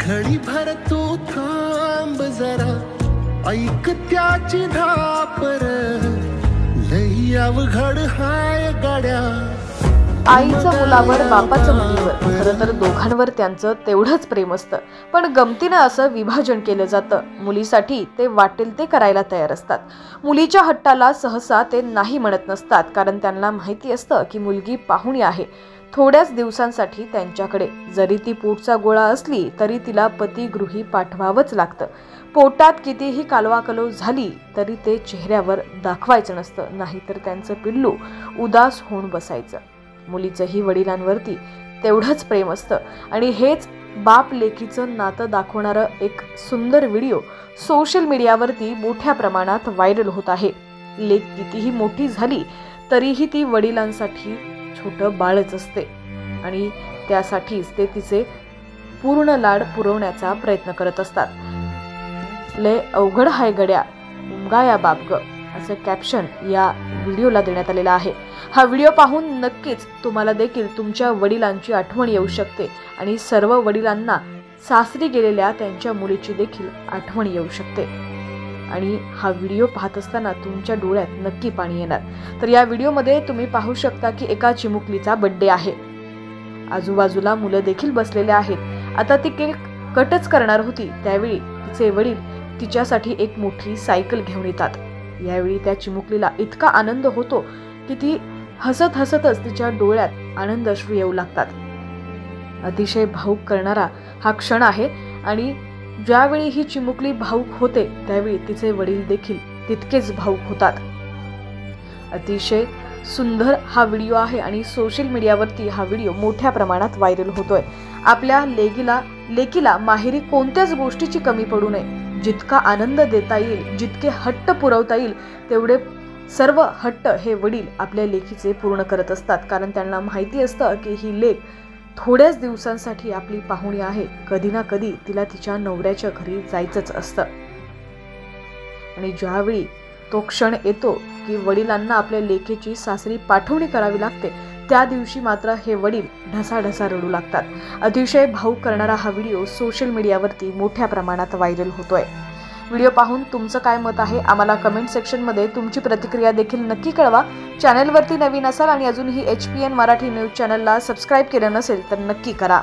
घडी भर तू थांब जरा, ऐक त्याची धापर, लई अवघड हाय गाड्या। आईचं मुलावर बापाचं मुलीवर, खरं तर दोघांवर त्यांचं तेवढंच प्रेम असतं, पण गमतीनं असं विभाजन केलं जातं। मुलीसाठी ते वाटेल ते करायला तयार असतात। मुलीच्या हट्टाला सहसा ते नाही म्हणत नसतात, कारण त्यांना माहिती असतं की मुलगी पाहुणी आहे, थोड्याच दिवसांसाठी त्यांच्याकडे। जरी ती पोटचा गोळा असली तरी तिला पतिगृही पाठवावंच लागतं। पोटात कितीही कालवाकालव झाली तरी ते चेहऱ्यावर दाखवायचं नसतं, नाहीतर त्यांचं पिल्लू उदास होऊन बसायचं। मुलीचंही वडिलांवरती तेवढंच प्रेम असतं आणि हेच बाप लेकीचं नातं दाखवणारं एक सुंदर व्हिडिओ सोशल मीडियावरती मोठ्या प्रमाणात व्हायरल होत आहे। लेक कितीही मोठी झाली तरीही ती वडिलांसाठी छोटं बाळच असते आणि त्यासाठीच ते तिचे पूर्ण लाड पुरवण्याचा प्रयत्न करत असतात। लय अवघड हाय गड्या उमगा या बाप ग, असं कॅप्शन या व्हिडिओला देण्यात आलेलं आहे। हा व्हिडिओ पाहून नक्कीच तुम्हाला देखील तुमच्या वडिलांची आठवण येऊ शकते आणि सर्व वडिलांना सासरी गेलेल्या त्यांच्या मुलीची देखील आठवण येऊ शकते आणि हा व्हिडिओ पाहत असताना तुमच्या डोळ्यात नक्की पाणी येणार। तर या व्हिडिओमध्ये तुम्ही पाहू शकता की एका चिमुकलीचा बर्थडे आहे, आजूबाजूला मुलं देखील बसलेले आहेत। आता ती केक कटच करणार होती, त्यावेळी तिचे वडील तिच्यासाठी एक मोठी सायकल घेऊन येतात। यावेळी त्या चिमुकलीला इतका आनंद होतो की ती हसत हसतच तिच्या डोळ्यात आनंद अश्रू येऊ लागतात। अतिशय भावुक करणारा हा क्षण आहे आणि ज्यावेळी ही चिमुकली भावुक होते त्यावेळी तिचे वडील देखील तितकेच भावुक होतात। अतिशय सुंदर हा व्हिडिओ आहे आणि सोशल मीडियावरती हा व्हिडिओ मोठ्या प्रमाणात व्हायरल होतोय। आपल्या लेकीला माहेरी कोणत्याच गोष्टीची कमी पडू नये, जितका आनंद देता येईल, जितके हट्ट पुरवता येईल तेवढे सर्व हट्ट हे वडील आपल्या लेकीचे पूर्ण करत असतात, कारण त्यांना माहिती असतं की ही लेक थोड्याच दिवसांसाठी आपली पाहुणी आहे, कधी ना कधी तिला तिच्या नवऱ्याच्या घरी जायचंच असतं। आणि ज्यावेळी तो क्षण येतो की वडिलांना आपल्या लेकीची सासरी पाठवणी करावी लागते, त्या दिवशी मात्र हे वडील ढसाढसा रडू लागतात। अतिशय भावुक करणारा हा व्हिडिओ सोशल मीडियावरती मोठ्या प्रमाणात व्हायरल होतोय। व्हिडिओ पाहून तुमचं काय मत आहे आम्हाला कमेंट सेक्शनमध्ये तुमची प्रतिक्रिया देखील नक्की कळवा। चॅनलवरती नवीन असाल आणि अजूनही HPN मराठी न्यूज चॅनलला सबस्क्राईब केलं नसेल तर नक्की करा।